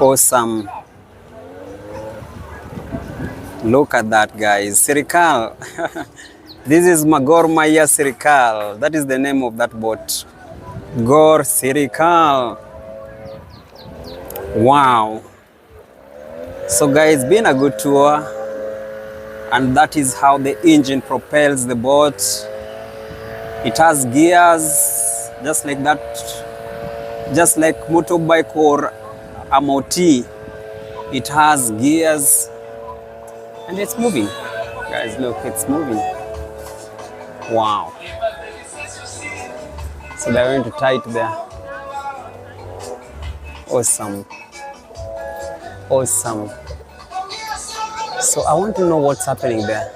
Awesome. Look at that, guys. Sirikal. This is Magor Maya Sirikal. That is the name of that boat. Gor Sirikal. Wow. So guys, been a good tour, and that is how the engine propels the boat. It has gears, just like that, just like motorbike or a moti. It has gears, and it's moving. Guys, look, it's moving. Wow. So they're going to tie it there. Awesome. Awesome. So I want to know what's happening there.